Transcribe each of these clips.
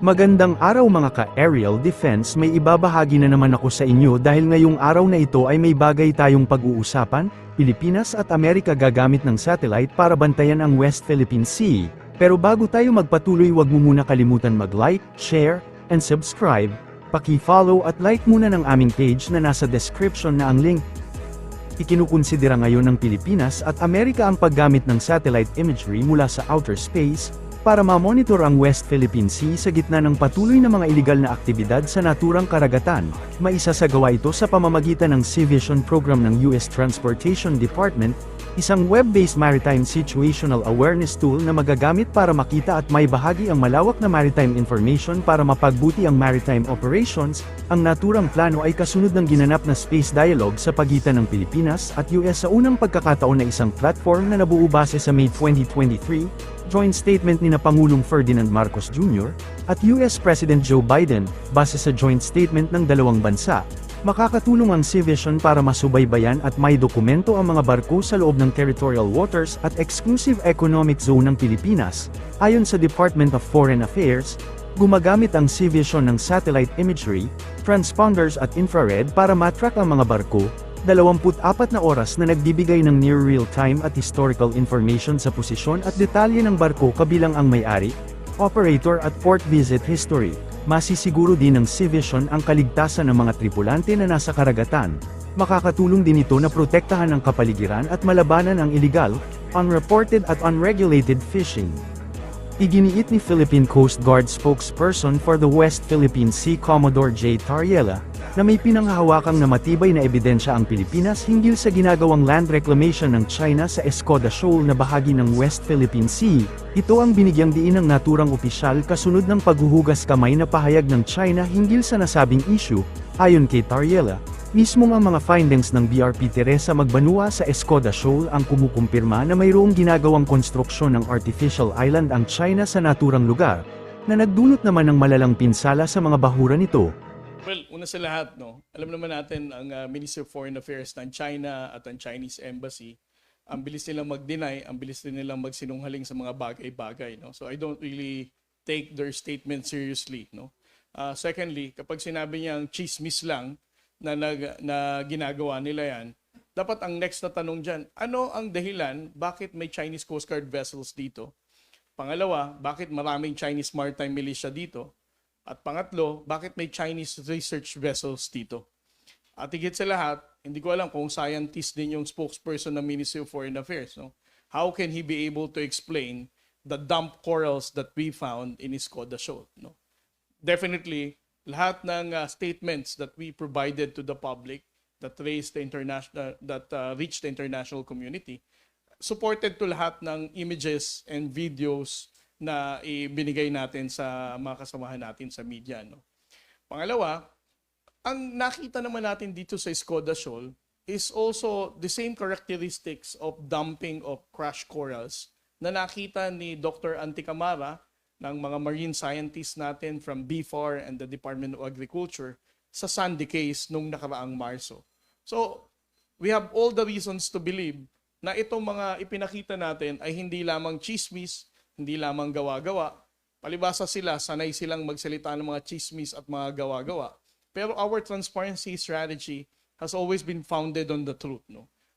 Magandang araw mga ka-aerial defense, may ibabahagi na naman ako sa inyo dahil ngayong araw na ito ay may bagay tayong pag-uusapan. Pilipinas at Amerika gagamit ng satellite para bantayan ang West Philippine Sea. Pero bago tayo magpatuloy, wag mo muna kalimutan mag-like, share, and subscribe. Paki-follow at like muna ng aming page na nasa description na ang link. Ikinukonsidera ngayon ng Pilipinas at Amerika ang paggamit ng satellite imagery mula sa outer space para ma-monitor ang West Philippine Sea sa gitna ng patuloy na mga iligal na aktibidad sa naturang karagatan. Maisasagawa ito sa pamamagitan ng SeaVision program ng US Transportation Department, isang web-based maritime situational awareness tool na magagamit para makita at maibahagi ang malawak na maritime information para mapagbuti ang maritime operations. Ang naturang plano ay kasunod ng ginanap na space dialogue sa pagitan ng Pilipinas at US sa unang pagkakataon na isang platform na nabuo base sa May 2023, joint statement ni Pangulong Ferdinand Marcos Jr. at US President Joe Biden. Base sa joint statement ng dalawang bansa, makakatulong ang SeaVision para masubaybayan at may dokumento ang mga barko sa loob ng territorial waters at exclusive economic zone ng Pilipinas. Ayon sa Department of Foreign Affairs, gumagamit ang SeaVision ng satellite imagery, transponders at infrared para matrack ang mga barko, 24 na oras na nagbibigay ng near real-time at historical information sa posisyon at detalye ng barko kabilang ang may-ari, operator at port visit history. Masisiguro din ng SeaVision ang kaligtasan ng mga tripulante na nasa karagatan. Makakatulong din ito na protektahan ang kapaligiran at malabanan ang illegal, unreported at unregulated fishing. Iginiit ni Philippine Coast Guard spokesperson for the West Philippine Sea Commodore J. Tariela, na may pinanghahawakang na matibay na ebidensya ang Pilipinas hinggil sa ginagawang land reclamation ng China sa Escoda Shoal na bahagi ng West Philippine Sea. Ito ang binigyang diin ng naturang opisyal kasunod ng paghuhugas kamay na pahayag ng China hinggil sa nasabing issue. Ayon kay Tariela, mismo ang mga findings ng BRP Teresa Magbanua sa Escoda Shoal ang kumukumpirma na mayroong ginagawang konstruksyon ng artificial island ang China sa naturang lugar, na nagdulot naman ng malalang pinsala sa mga bahuran nito. Well, una sa lahat, alam naman natin ang Ministry of Foreign Affairs ng China at ang Chinese Embassy, ang bilis nilang mag-deny, ang bilis din nilang magsinungaling sa mga bagay-bagay. So I don't really take their statement seriously. Secondly, kapag sinabi niyang chismis lang na ginagawa nila yan, dapat ang next na tanong dyan, ano ang dahilan bakit may Chinese Coast Guard vessels dito? Pangalawa, bakit maraming Chinese maritime militia dito? At pangatlo, bakit may Chinese research vessels dito? At higit sa lahat, hindi ko alam kung scientist din yung spokesperson ng Ministry of Foreign Affairs. How can he be able to explain the dump corals that we found in Escoda Shoal? Definitely, lahat ng statements that we provided to the public that reached the international community, supported to lahat ng images and videos na ibinigay natin sa mga kasamahan natin sa media. Pangalawa, ang nakita naman natin dito sa Escoda Shoal is also the same characteristics of dumping of crushed corals na nakita ni Dr. Anticamara ng mga marine scientists natin from BFAR and the Department of Agriculture sa Sandy Cay nung nakaraang Marso. So, we have all the reasons to believe na itong mga ipinakita natin ay hindi lamang chismis, hindi lamang gawa-gawa. Palibasa sila, sanay silang magsalita ng mga chismis at mga gawa-gawa. Pero our transparency strategy has always been founded on the truth.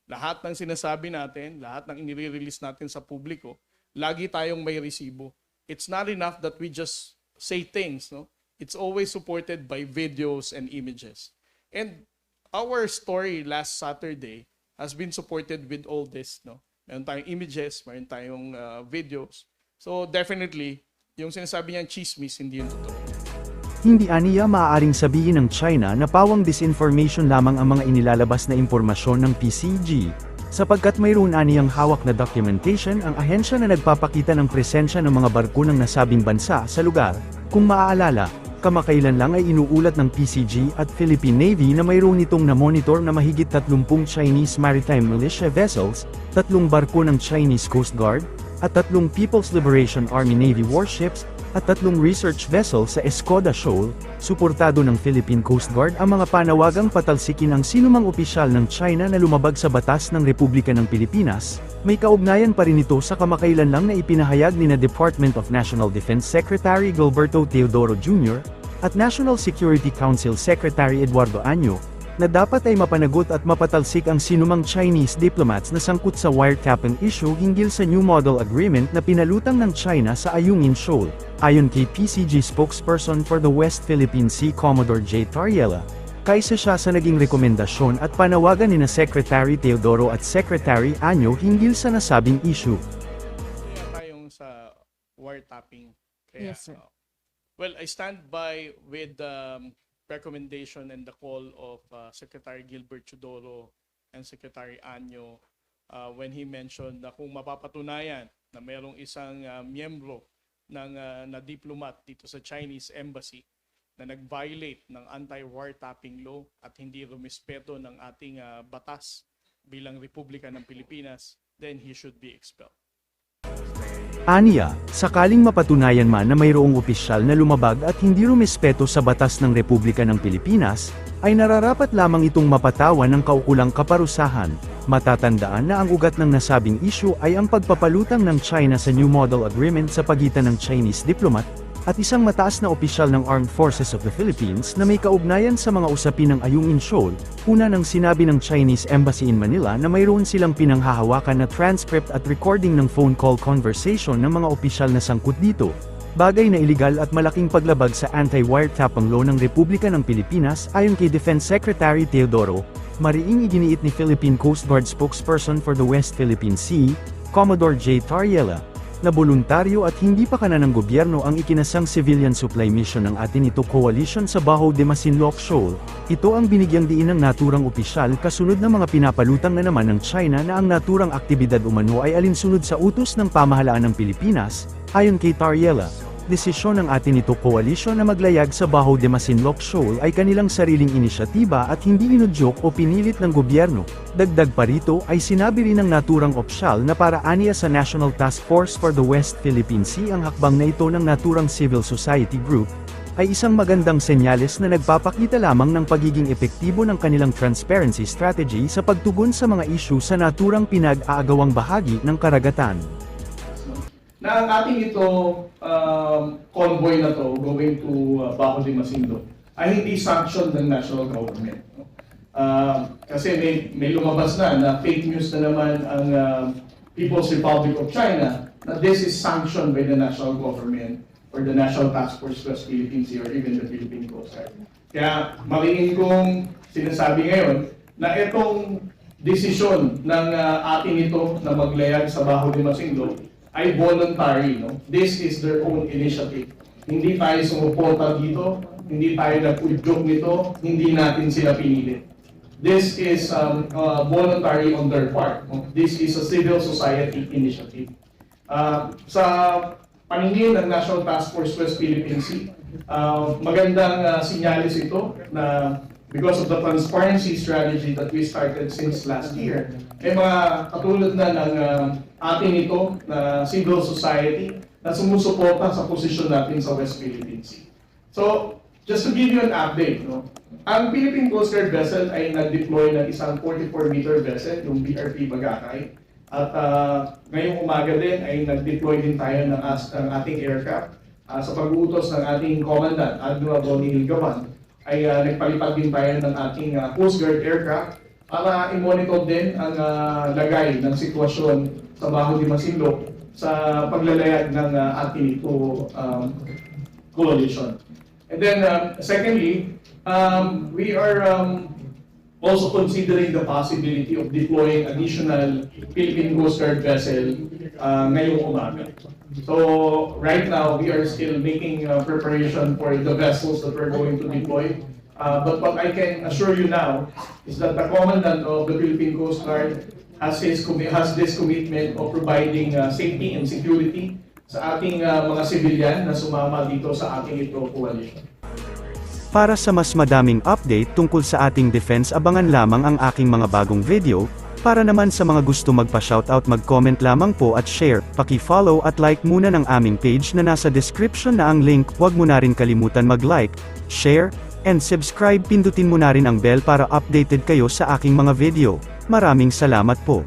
Lahat ng sinasabi natin, lahat ng inire-release natin sa publiko, lagi tayong may resibo. It's not enough that we just say things. It's always supported by videos and images. And our story last Saturday has been supported with all this. Meron tayong images, meron tayong videos. So definitely, yung sinasabi niyang chismis, hindi yun totoo. Hindi aniya maaaring sabihin ng China na pawang disinformation lamang ang mga inilalabas na impormasyon ng PCG, sapagkat mayroon aniyang hawak na documentation ang ahensya na nagpapakita ng presensya ng mga barko ng nasabing bansa sa lugar. Kung maaalala, kamakailan lang ay inuulat ng PCG at Philippine Navy na mayroon itong na-monitor na mahigit 30 Chinese maritime militia vessels, 3 barko ng Chinese Coast Guard, at 3 People's Liberation Army Navy warships, at 3 research vessel sa Escoda Shoal, suportado ng Philippine Coast Guard ang mga panawagang patalsikin ang sinumang opisyal ng China na lumabag sa batas ng Republika ng Pilipinas. May kaugnayan pa rin ito sa kamakailan lang na ipinahayag ni Department of National Defense Secretary Gilberto Teodoro Jr. at National Security Council Secretary Eduardo Año, na dapat ay mapanagot at mapatalsik ang sinumang Chinese diplomats na sangkot sa wiretapping issue hinggil sa New Model Agreement na pinalutang ng China sa Ayungin Shoal. Ayon kay PCG spokesperson for the West Philippine Sea Commodore J. Tariela, kaisa siya sa naging rekomendasyon at panawagan ni na Secretary Teodoro at Secretary Año hinggil sa nasabing issue. Kaya tayong sa wiretapping. Kaya, Yes, sir. Well, I stand by with the recommendation and the call of Secretary Gilbert Teodoro and Secretary Año when he mentioned na kung mapapatunayan na mayroong isang miyembro ng na diplomat dito sa Chinese Embassy na nag-violate ng anti-wiretapping law at hindi rumispeto ng ating batas bilang Republika ng Pilipinas, then he should be expelled. Aniya, sakaling mapatunayan man na mayroong opisyal na lumabag at hindi rumispeto sa batas ng Republika ng Pilipinas, ay nararapat lamang itong mapatawan ng kaukulang kaparusahan. Matatandaan na ang ugat ng nasabing issue ay ang pagpapalutang ng China sa New Model Agreement sa pagitan ng Chinese diplomat at isang mataas na opisyal ng Armed Forces of the Philippines na may kaugnayan sa mga usapin ng Ayungin Shoal. Una nang sinabi ng Chinese Embassy in Manila na mayroon silang pinanghahawakan na transcript at recording ng phone call conversation ng mga opisyal na sangkot dito. Bagay na iligal at malaking paglabag sa anti-wiretapping law ng Republika ng Pilipinas ayon kay Defense Secretary Teodoro. Mariing iginiit ni Philippine Coast Guard spokesperson for the West Philippine Sea, Commodore J. Tariela, na voluntaryo at hindi pa kanan ng gobyerno ang ikinasang civilian supply mission ng atin ito coalition sa Baho de Masinloc Shoal. Ito ang binigyang diin ng naturang opisyal kasunod ng mga pinapalutang na naman ng China na ang naturang aktibidad umano ay alinsunod sa utos ng pamahalaan ng Pilipinas. Ayon kay Tariela, desisyon ng atin ito coalition na maglayag sa Baho de Masinloc Shoal ay kanilang sariling inisyatiba at hindi inudyok o pinilit ng gobyerno. Dagdag pa rito ay sinabi rin ng naturang opisyal na para aniya sa National Task Force for the West Philippine Sea ang hakbang na ito ng naturang civil society group, ay isang magandang senyales na nagpapakita lamang ng pagiging epektibo ng kanilang transparency strategy sa pagtugon sa mga issue sa naturang pinag-aagawang bahagi ng karagatan. Na ang ating ito convoy na to going to Baho de Masinloc ay hindi sanction ng national government. No? Kasi may lumabas na fake news na naman ang People's Republic of China na this is sanctioned by the national government or the National Task Force West Philippine Sea or even the Philippine Coast Guard. Kaya mariin kong sinasabi ngayon na itong desisyon ng atin ito na maglayag sa Baho de Masinloc ay voluntary. No? This is their own initiative. Hindi tayo sumuporta dito, hindi tayo nag-udyok nito, hindi natin sila pinilit. This is voluntary on their part. No? This is a civil society initiative. Sa paningin ng National Task Force West Philippine Sea, magandang sinyalis ito na because of the transparency strategy that we started since last year, may mga katulad na ng ating ito na civil society na sumusuporta sa posisyon natin sa West Philippine Sea. So, just to give you an update, no? Ang Philippine Coast Guard vessel ay nag-deploy ng isang 44-meter vessel, yung BRP Bagakay. At ngayong umaga din ay nag-deploy din tayo ng ating aircraft sa pag-uutos ng ating commandant, Admiral Ronnie Hilgavan, ay nagpalipad din tayo ng ating Coast Guard aircraft para i-monitor din ang lagay ng sitwasyon sa Baho de Masinloc sa paglalayag ng ating ito coalition. And then secondly, we are also considering the possibility of deploying additional Philippine Coast Guard vessel ngayong umaga. So right now, we are still making preparation for the vessels that we're going to deploy. But what I can assure you now is that the Commandant of the Philippine Coast Guard has this commitment of providing safety and security sa ating mga civilian na sumama dito sa ating ito coalition. Para sa mas madaming update tungkol sa ating defense, abangan lamang ang aking mga bagong video. Para naman sa mga gusto magpa-shoutout, mag-comment lamang po at share, paki-follow at like muna ng aming page na nasa description na ang link. Huwag mo na rin kalimutan mag-like, share, and subscribe. Pindutin mo na rin ang bell para updated kayo sa aking mga video. Maraming salamat po.